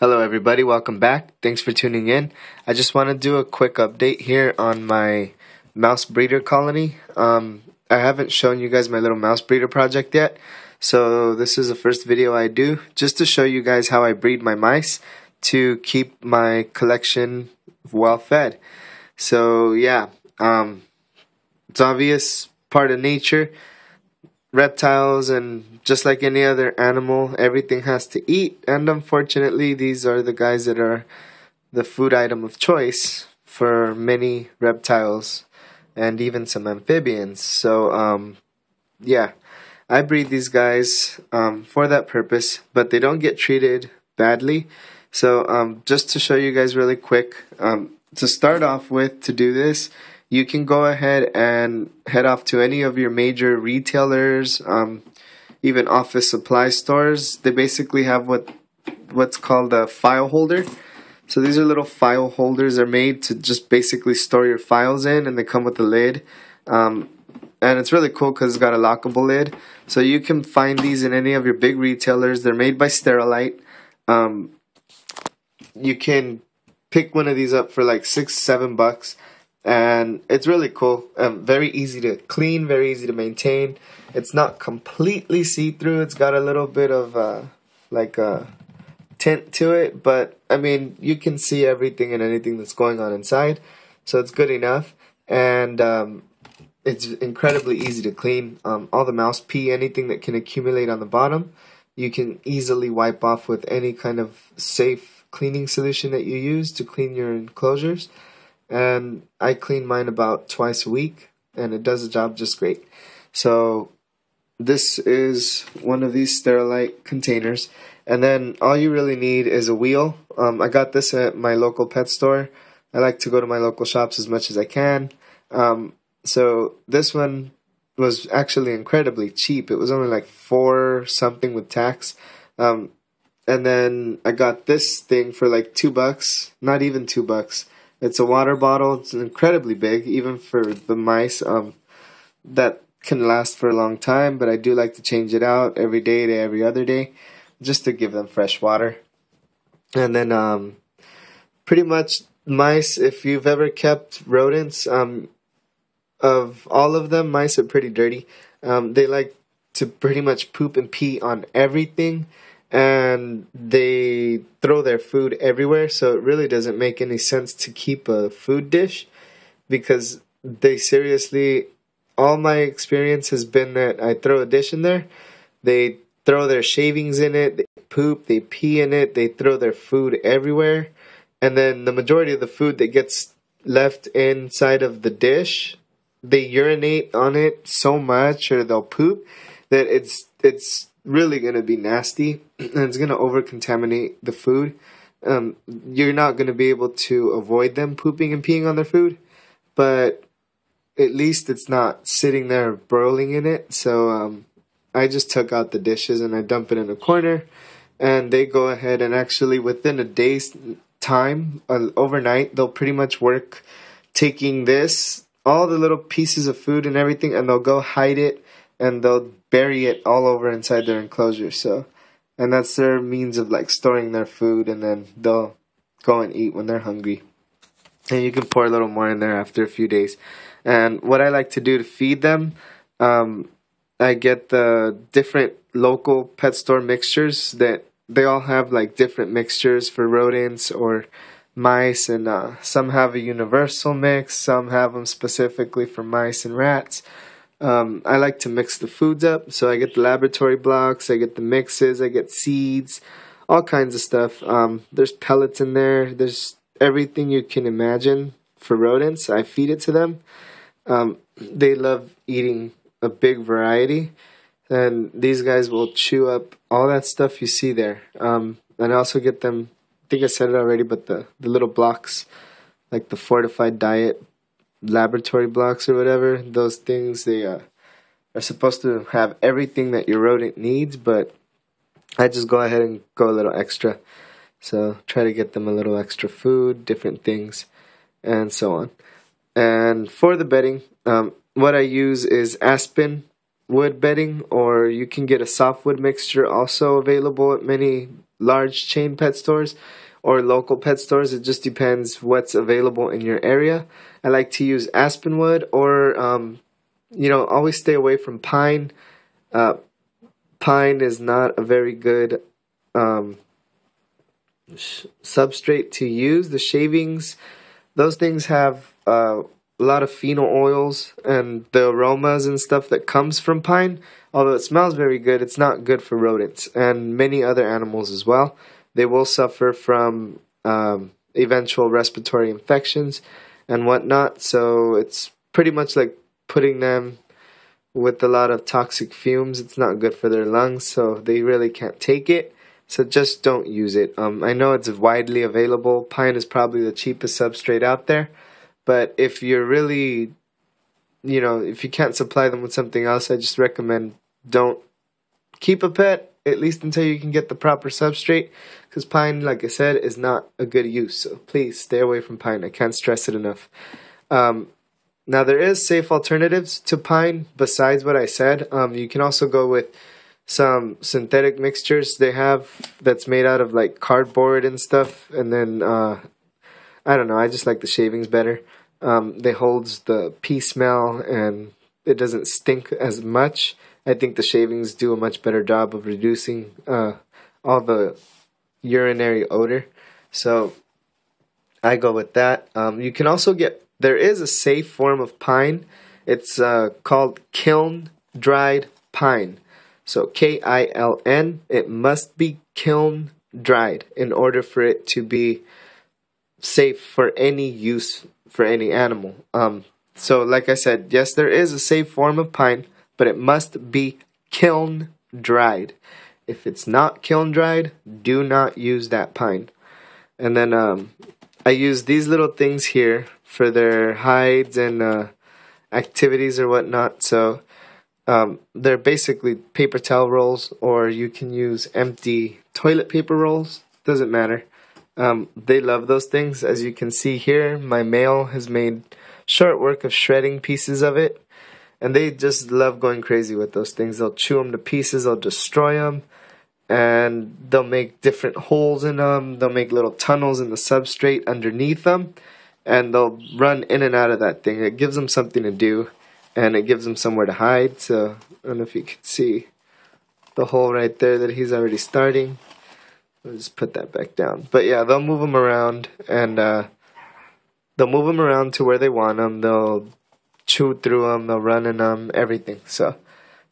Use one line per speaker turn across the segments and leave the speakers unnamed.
Hello everybody, welcome back. Thanks for tuning in. I just want to do a quick update here on my mouse breeder colony. I haven't shown you guys my little mouse breeder project yet, so this is the first video I do just to show you guys how I breed my mice to keep my collection well fed. So yeah, it's obvious, part of nature. Reptiles, and just like any other animal, everything has to eat, and unfortunately these are the guys that are the food item of choice for many reptiles and even some amphibians. So yeah, I breed these guys for that purpose, but they don't get treated badly. So just to show you guys really quick, to start off with, to do this, you can go ahead and head off to any of your major retailers, even office supply stores. They basically have what's called a file holder. So these are little file holders. They're made to just basically store your files in, and they come with a lid. And it's really cool because it's got a lockable lid. So you can find these in any of your big retailers. They're made by Sterilite. You can pick one of these up for like $6-7. And it's really cool. Very easy to clean, very easy to maintain. It's not completely see-through. It's got a little bit of like a tint to it, but I mean, you can see everything and anything that's going on inside, so it's good enough. And it's incredibly easy to clean. All the mouse pee, anything that can accumulate on the bottom, you can easily wipe off with any kind of safe cleaning solution that you use to clean your enclosures. And I clean mine about twice a week, and it does the job just great. So this is one of these Sterilite containers, and then all you really need is a wheel. I got this at my local pet store. I like to go to my local shops as much as I can. So this one was actually incredibly cheap. It was only like $4 something with tax. And then I got this thing for like $2, not even $2. It's a water bottle. It's incredibly big, even for the mice. That can last for a long time, but I do like to change it out every day to every other day, just to give them fresh water. And then pretty much mice, if you've ever kept rodents, of all of them, mice are pretty dirty. They like to pretty much poop and pee on everything, and they throw their food everywhere, so it really doesn't make any sense to keep a food dish, because they seriously, all my experience has been that I throw a dish in there, they throw their shavings in it, they poop, they pee in it, they throw their food everywhere, and then the majority of the food that gets left inside of the dish, they urinate on it so much, or they'll poop, that it's really going to be nasty, and it's going to over-contaminate the food. You're not going to be able to avoid them pooping and peeing on their food, but at least it's not sitting there broiling in it. So I just took out the dishes and I dump it in a corner, and they go ahead and actually within a day's time, overnight, they'll pretty much work taking this, all the little pieces of food and everything, and they'll go hide it, and they'll bury it all over inside their enclosure. So, and that's their means of like storing their food, and then they'll go and eat when they're hungry. And you can pour a little more in there after a few days. And what I like to do to feed them, I get the different local pet store mixtures that they all have like different mixtures for rodents or mice, and some have a universal mix, some have them specifically for mice and rats. I like to mix the foods up, so I get the laboratory blocks, I get the mixes, I get seeds, all kinds of stuff. There's pellets in there, there's everything you can imagine for rodents. I feed it to them. They love eating a big variety, and these guys will chew up all that stuff you see there. And I also get them, I think I said it already, but the little blocks, like the fortified diet laboratory blocks or whatever, those things, they are supposed to have everything that your rodent needs, but I just go ahead and go a little extra. So try to get them a little extra food, different things, and so on. And for the bedding, what I use is aspen wood bedding, or you can get a softwood mixture also available at many large chain pet stores or local pet stores. It just depends what's available in your area. I like to use aspenwood, or always stay away from pine. Pine is not a very good substrate to use. The shavings, those things have a lot of phenol oils and the aromas and stuff that comes from pine. Although it smells very good, it's not good for rodents and many other animals as well. They will suffer from eventual respiratory infections and whatnot. So it's pretty much like putting them with a lot of toxic fumes. It's not good for their lungs, so they really can't take it. So just don't use it. I know it's widely available. Pine is probably the cheapest substrate out there. But if you're really, if you can't supply them with something else, I just recommend don't keep a pet, at least until you can get the proper substrate. Because pine, like I said, is not a good use. So please stay away from pine. I can't stress it enough. Now there is safe alternatives to pine besides what I said. You can also go with some synthetic mixtures they have that's made out of like cardboard and stuff. And then, I don't know, I just like the shavings better. They holds the pee smell and it doesn't stink as much. I think the shavings do a much better job of reducing all the urinary odor. So I go with that. You can also there is a safe form of pine. It's called kiln dried pine. So K-I-L-N. It must be kiln dried in order for it to be safe for any use for any animal. So like I said, yes, there is a safe form of pine, but it must be kiln dried. If it's not kiln dried, do not use that pine. And then I use these little things here for their hides and activities or whatnot. So they're basically paper towel rolls, or you can use empty toilet paper rolls. Doesn't matter. They love those things. As you can see here, my male has made short work of shredding pieces of it. And they just love going crazy with those things. They'll chew them to pieces. They'll destroy them. And they'll make different holes in them. They'll make little tunnels in the substrate underneath them. And they'll run in and out of that thing. It gives them something to do. And it gives them somewhere to hide. So, I don't know if you can see the hole right there that he's already starting. I'll just put that back down. But yeah, they'll move them around. And they'll move them around to where they want them. They'll chew through them. They'll run in them. Everything. So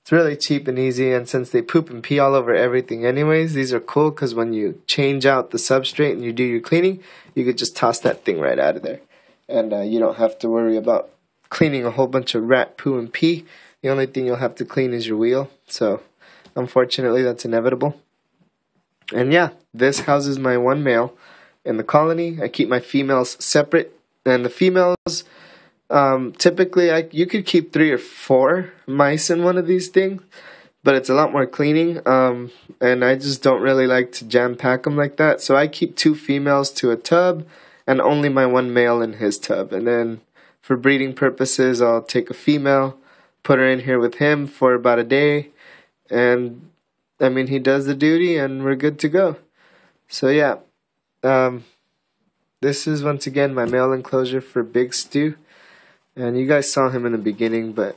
it's really cheap and easy. And since they poop and pee all over everything anyways, these are cool because when you change out the substrate and you do your cleaning, you could just toss that thing right out of there. And you don't have to worry about cleaning a whole bunch of rat poo and pee. The only thing you'll have to clean is your wheel. So unfortunately, that's inevitable. And yeah, this houses my one male in the colony. I keep my females separate. And the females, typically you could keep 3 or 4 mice in one of these things, but it's a lot more cleaning. And I just don't really like to jam pack them like that. So I keep 2 females to a tub and only my one male in his tub. And then for breeding purposes, I'll take a female, put her in here with him for about a day. And I mean, he does the duty and we're good to go. So yeah, this is once again my male enclosure for Big Stu. And you guys saw him in the beginning, but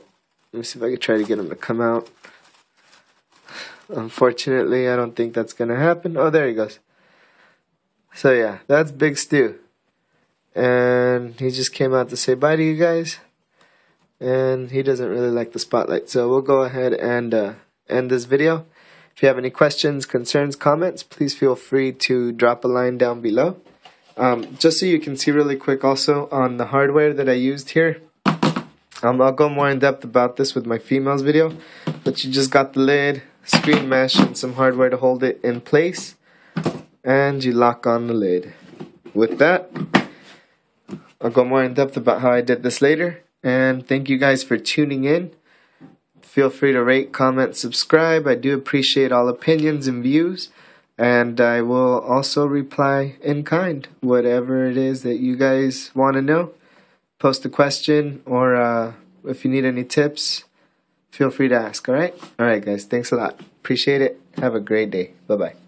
let me see if I can try to get him to come out. Unfortunately, I don't think that's going to happen. Oh, there he goes. So yeah, that's Big Stu. And he just came out to say bye to you guys. And he doesn't really like the spotlight. So we'll go ahead and end this video. If you have any questions, concerns, comments, please feel free to drop a line down below. Just so you can see really quick also on the hardware that I used here. I'll go more in depth about this with my females video. But you just got the lid, screen mesh, and some hardware to hold it in place. And you lock on the lid. With that, I'll go more in depth about how I did this later. And thank you guys for tuning in. Feel free to rate, comment, subscribe. I do appreciate all opinions and views. And I will also reply in kind. Whatever it is that you guys want to know. Post a question, or if you need any tips, feel free to ask, alright? Alright guys, thanks a lot. Appreciate it. Have a great day. Bye-bye.